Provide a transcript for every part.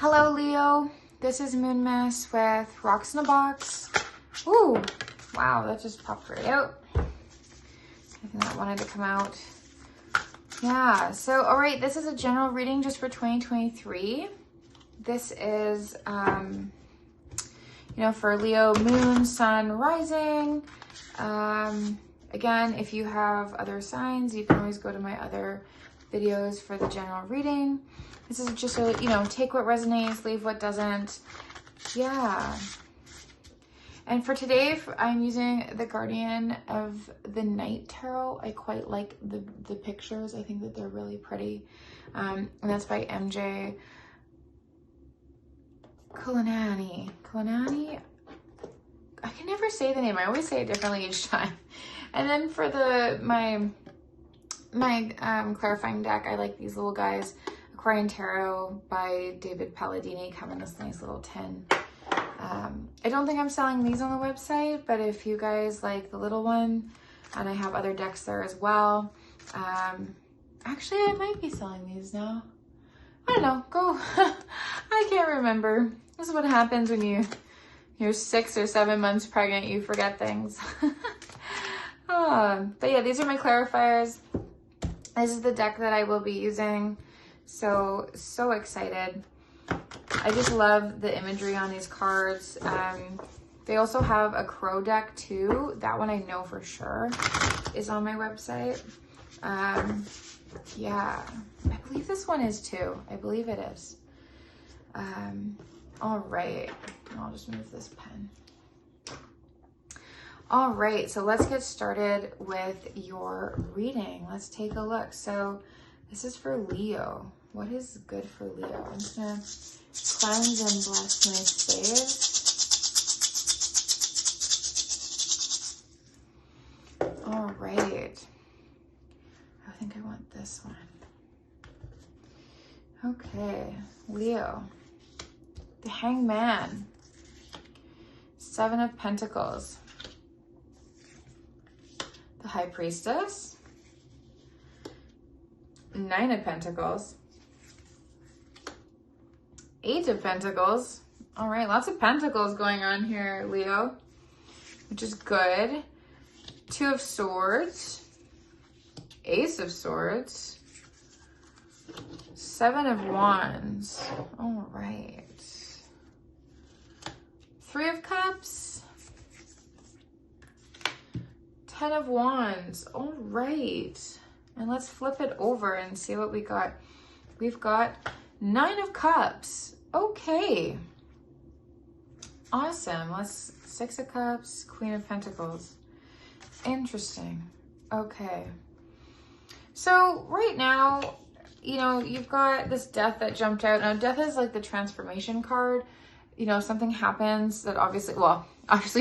Hello, Leo. This is Moon Mess with Rocks in a Box. Ooh, wow, that just popped right out. I think that wanted to come out. Yeah, so, all right, this is a general reading just for 2023. This is, for Leo, Moon, Sun, Rising. Again, if you have other signs, you can always go to my other videos for the general reading. This is just a, take what resonates, leave what doesn't. Yeah. And for today, I'm using the Guardian of the Night Tarot. I quite like the pictures. I think that they're really pretty. And that's by MJ Kulanani. I can never say the name. I always say it differently each time. And then for my clarifying deck, I like these little guys. Aquarian Tarot by David Palladini come in this nice little tin. I don't think I'm selling these on the website, but if you guys like the little one, and I have other decks there as well. Actually, I might be selling these now. I don't know. Go. I can't remember. This is what happens when you're 6 or 7 months pregnant. You forget things. But yeah, these are my clarifiers. This is the deck that I will be using. So excited. I just love the imagery on these cards. They also have a crow deck too. That one I know for sure is on my website. Yeah, I believe this one is too. I believe it is. All right, I'll just move this pen. All right, so let's get started with your reading. Let's take a look. So this is for Leo. What is good for Leo? I'm just gonna cleanse and bless my space. All right. I think I want this one. Okay, Leo. The Hangman. 7 of Pentacles. The High Priestess. 9 of Pentacles. 8 of Pentacles. All right, lots of pentacles going on here, Leo, which is good. 2 of Swords. Ace of Swords. 7 of Wands. All right. 3 of Cups. 10 of Wands. All right. And let's flip it over and see what we got. We've got 9 of Cups. Okay. Awesome. 6 of Cups, Queen of Pentacles. Interesting. Okay. So right now, you've got this Death that jumped out. Now, Death is like the transformation card. Something happens that obviously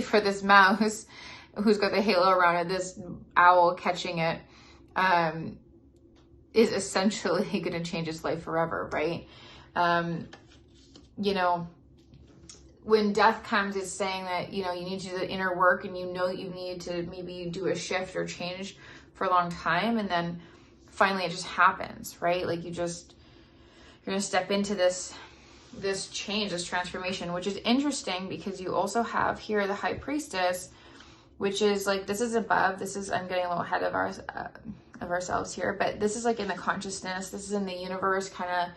for this mouse who's got the halo around it, this owl catching it, is essentially going to change its life forever, right? When death comes, it's saying that, you need to do the inner work and you need to maybe do a shift or change for a long time. And then finally it just happens, right? Like you're going to step into this change, this transformation, which is interesting because you also have here the High Priestess, which is like, this is above, I'm getting a little ahead of ourselves here, but this is like in the consciousness, this is in the universe, kind of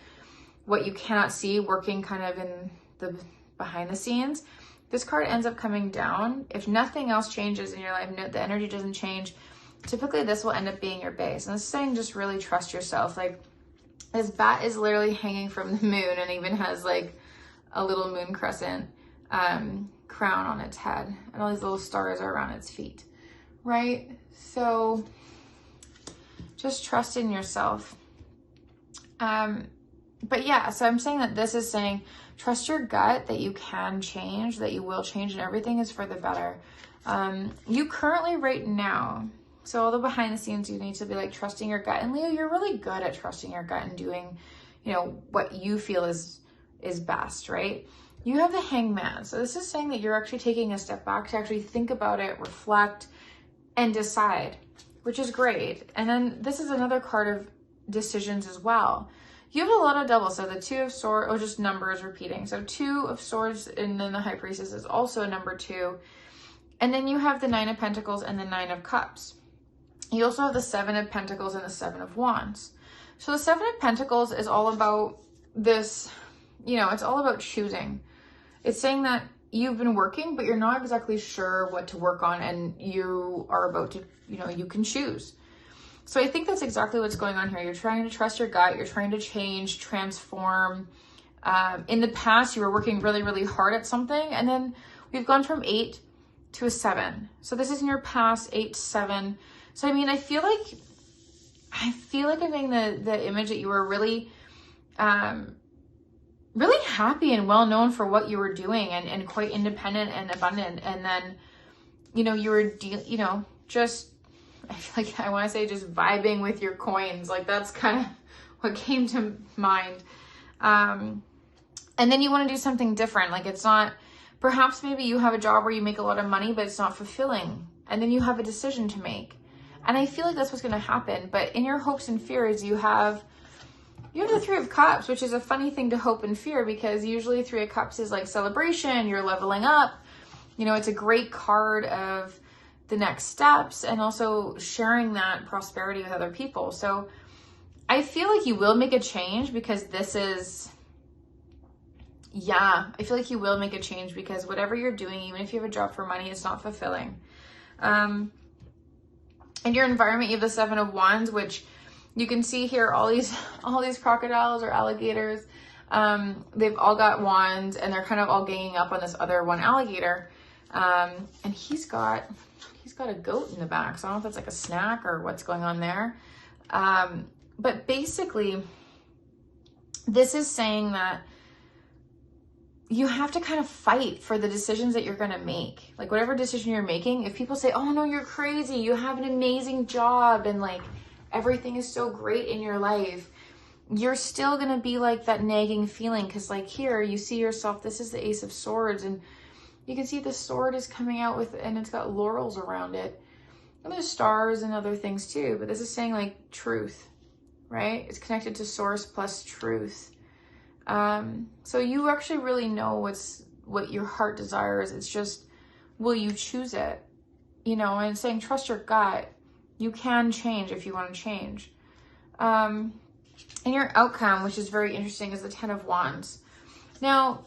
what you cannot see, working kind of in the behind the scenes. This card ends up coming down. If nothing else changes in your life, the energy doesn't change, typically this will end up being your base. And this is saying just really trust yourself. Like this bat is literally hanging from the moon and even has like a little moon crescent crown on its head, and all these little stars are around its feet, right? So just trust in yourself. But yeah, so I'm saying that this is saying trust your gut, that you can change, that you will change, and everything is for the better. You currently right now, so all the behind the scenes, you need to be like trusting your gut. And Leo, you're really good at trusting your gut and doing, what you feel is best, right? You have the Hangman. So this is saying that you're actually taking a step back to actually think about it, reflect, and decide, which is great. And then this is another card of decisions as well. You have a lot of doubles. So the 2 of Swords, or just numbers repeating. So 2 of Swords, and then the High Priestess is also a number 2. And then you have the 9 of Pentacles and the 9 of Cups. You also have the 7 of Pentacles and the 7 of Wands. So the 7 of Pentacles is all about this, you know, it's all about choosing. It's saying that you've been working, but you're not exactly sure what to work on, and you are about to, you know, you can choose. So I think that's exactly what's going on here. You're trying to trust your gut. You're trying to change, transform. In the past, you were working really, really hard at something, and then we've gone from 8 to a 7. So this is in your past, 8 to 7. So I mean, I feel like I'm getting the image that you were really, really happy and well known for what you were doing, and quite independent and abundant. And then, you know, you were, you know, just, I feel like I want to say just vibing with your coins. Like that's kind of what came to mind. And then you want to do something different. Like it's not, perhaps maybe you have a job where you make a lot of money, but it's not fulfilling. And then you have a decision to make. And I feel like that's what's going to happen. But in your hopes and fears, you have the 3 of Cups, which is a funny thing to hope and fear, because usually 3 of Cups is like celebration, you're leveling up. You know, it's a great card of the next steps and also sharing that prosperity with other people. So I feel like you will make a change, because this is, yeah, I feel like you will make a change, because whatever you're doing, even if you have a job for money, it's not fulfilling. In your environment, you have the 7 of Wands, which you can see here, all these crocodiles or alligators. They've all got wands, and they're kind of all ganging up on this other one alligator. And he's got a goat in the back. So I don't know if that's like a snack or what's going on there. But basically, this is saying that you have to kind of fight for the decisions that you're going to make. Like whatever decision you're making, if people say, oh no, you're crazy, you have an amazing job, and like everything is so great in your life, you're still going to be like that nagging feeling. Because like here, you see yourself, this is the Ace of Swords, and you can see the sword is coming out with, and it's got laurels around it. And there's stars and other things too, but this is saying like truth, right? It's connected to source plus truth. So you actually really know what your heart desires. It's just, will you choose it? You know, and it's saying, trust your gut. You can change if you want to change. And your outcome, which is very interesting, is the 10 of Wands. Now,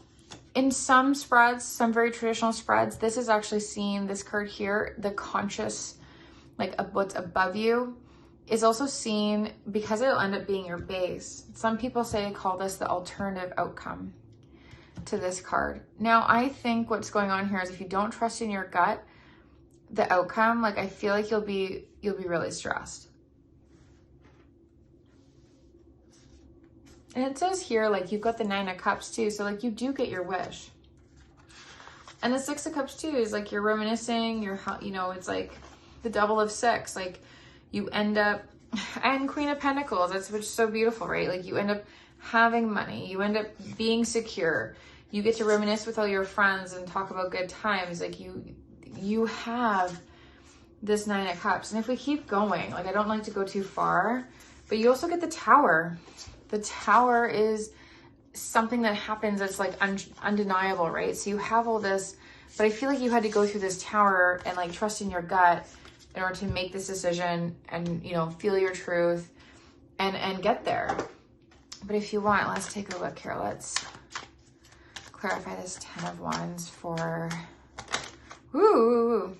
in some spreads, some very traditional spreads, this is actually seen, this card here, the conscious, like what's above you, is also seen, because it'll end up being your base. Some people say call this the alternative outcome to this card. Now, I think what's going on here is if you don't trust in your gut, the outcome, like I feel like you'll be really stressed. And it says here, like you've got the 9 of Cups too. So like you do get your wish. And the 6 of Cups too is like you're reminiscing, you know, it's like the double of 6, like you end up, and Queen of Pentacles, that's what's so beautiful, right? Like you end up having money, you end up being secure, you get to reminisce with all your friends and talk about good times. Like you have this 9 of Cups. And if we keep going, like I don't like to go too far, but you also get the Tower. The Tower is something that happens that's like undeniable, right? So you have all this, but I feel like you had to go through this Tower and like trust in your gut in order to make this decision and, you know, feel your truth and get there. But if you want, let's take a look here. Let's clarify this 10 of Wands for Leo.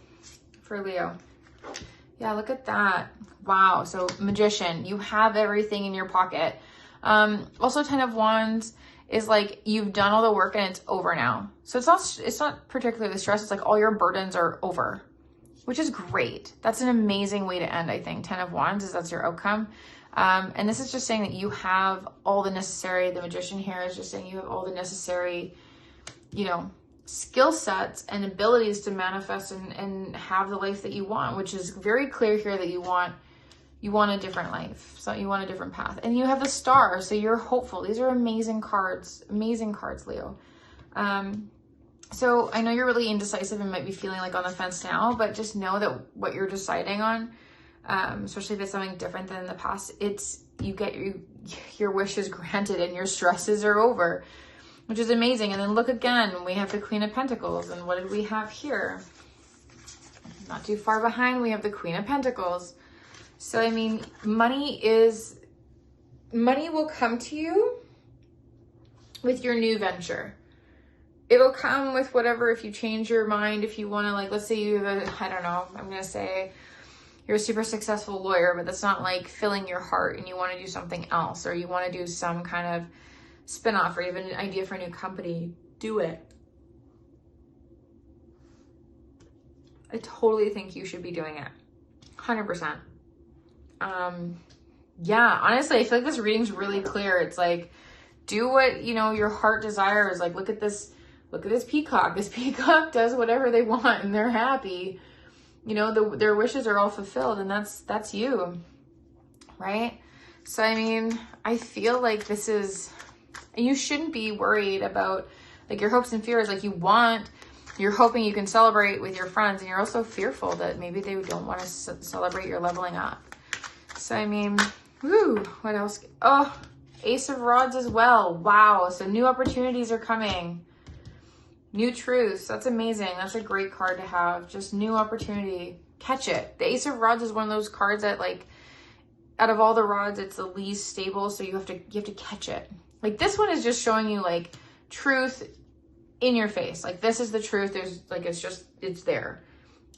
Yeah, look at that. Wow. So Magician, you have everything in your pocket. Also 10 of Wands is like you've done all the work and it's over now. So it's not particularly stress. It's like all your burdens are over, which is great. That's an amazing way to end, I think. 10 of Wands is that's your outcome. And this is just saying that you have all the necessary, the Magician here is just saying you have all the necessary, you know, skill sets and abilities to manifest and have the life that you want, which is very clear here that you want a different life. So you want a different path. And you have the Star, so you're hopeful. These are amazing cards, Leo. So I know you're really indecisive and might be feeling like on the fence now, but just know that what you're deciding on, especially if it's something different than in the past, you your wish is granted and your stresses are over, which is amazing. And then look again, we have the Queen of Pentacles. And what did we have here? Not too far behind, we have the Queen of Pentacles. So, I mean, money will come to you with your new venture. It'll come with whatever, if you change your mind, if you want to, like, let's say you have a, I don't know, I'm going to say you're a super successful lawyer, but that's not like filling your heart and you want to do something else, or you want to do some kind of spin-off, or you have an idea for a new company, do it. I totally think you should be doing it. 100%. Yeah, honestly, I feel like this reading's really clear. It's like, do what, you know, your heart desires. Like, look at this peacock. This peacock does whatever they want and they're happy. You know, their wishes are all fulfilled, and that's you, right? So, I mean, I feel like this is, you shouldn't be worried about, like, your hopes and fears. Like, you're hoping you can celebrate with your friends, and you're also fearful that maybe they don't want to celebrate your leveling up. So, I mean, woo, what else? Oh, Ace of Rods as well. Wow. So new opportunities are coming. New truths. That's amazing. That's a great card to have. Just new opportunity. Catch it. The Ace of Rods is one of those cards that, like, out of all the rods, it's the least stable. So you have to catch it. Like, this one is just showing you, like, truth in your face. Like, this is the truth. There's, like, it's there.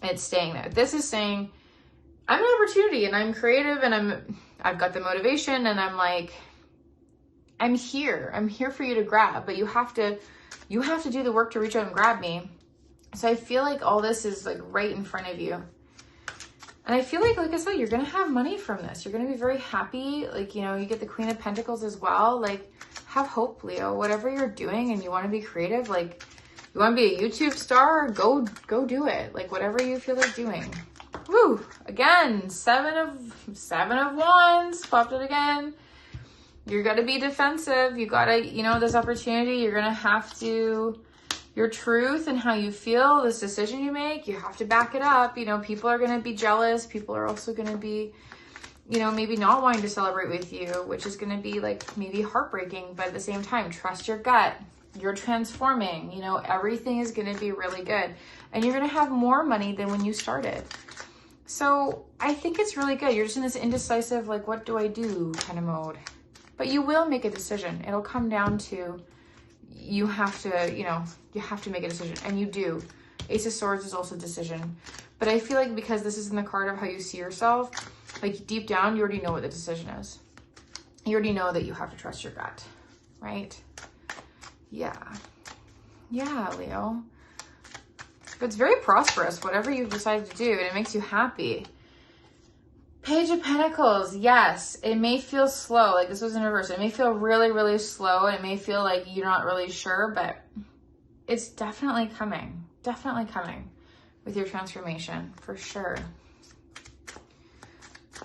And it's staying there. This is saying, I'm an opportunity and I'm creative and I've got the motivation and I'm like, I'm here for you to grab, but you have to do the work to reach out and grab me. So I feel like all this is, like, right in front of you. And I feel like I said, you're going to have money from this. You're going to be very happy. Like, you know, you get the Queen of Pentacles as well. Like, have hope, Leo. Whatever you're doing and you want to be creative, like, you want to be a YouTube star, go do it. Like, whatever you feel like doing. Woo! Again, seven of wands popped it again. You're gonna be defensive. You gotta, you know, this opportunity. You're gonna have to, your truth and how you feel, this decision you make, you have to back it up. You know, people are gonna be jealous. People are also gonna be, you know, maybe not wanting to celebrate with you, which is gonna be, like, maybe heartbreaking. But at the same time, trust your gut. You're transforming. You know, everything is gonna be really good, and you're gonna have more money than when you started. So I think it's really good. You're just in this indecisive, like, what do I do kind of mode. But you will make a decision. It'll come down to, you have to, you know, you have to make a decision. And you do. Ace of Swords is also a decision. But I feel like because this is in the card of how you see yourself, like, deep down, you already know what the decision is. You already know that you have to trust your gut, right? Yeah. Yeah, Leo. But it's very prosperous, whatever you decide to do, and it makes you happy. Page of Pentacles, yes, it may feel slow. Like, this was in reverse. It may feel really, really slow, and it may feel like you're not really sure, but it's definitely coming. Definitely coming with your transformation, for sure.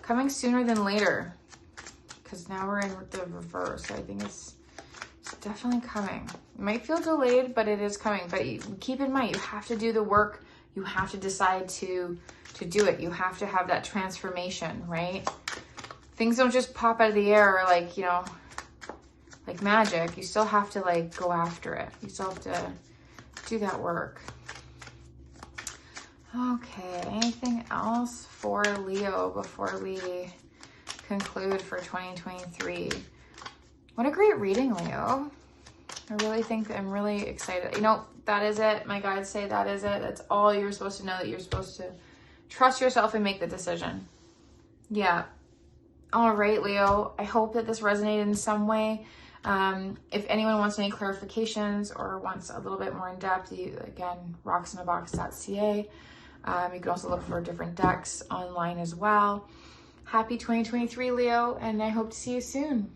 Coming sooner than later, because now we're in the reverse. So I think it's definitely coming. It might feel delayed, but it is coming. But keep in mind, you have to do the work. You have to decide to do it. You have to have that transformation, right? Things don't just pop out of the air, like, you know, like magic. You still have to, like, go after it. You still have to do that work. Okay, anything else for Leo before we conclude for 2023? What a great reading, Leo. I really think I'm really excited. You know, that is it. My guides say that is it. That's all you're supposed to know, that you're supposed to trust yourself and make the decision. Yeah. All right, Leo. I hope that this resonated in some way. If anyone wants any clarifications or wants a little bit more in depth, again, rocksinabox.ca. You can also look for different decks online as well. Happy 2023, Leo, and I hope to see you soon.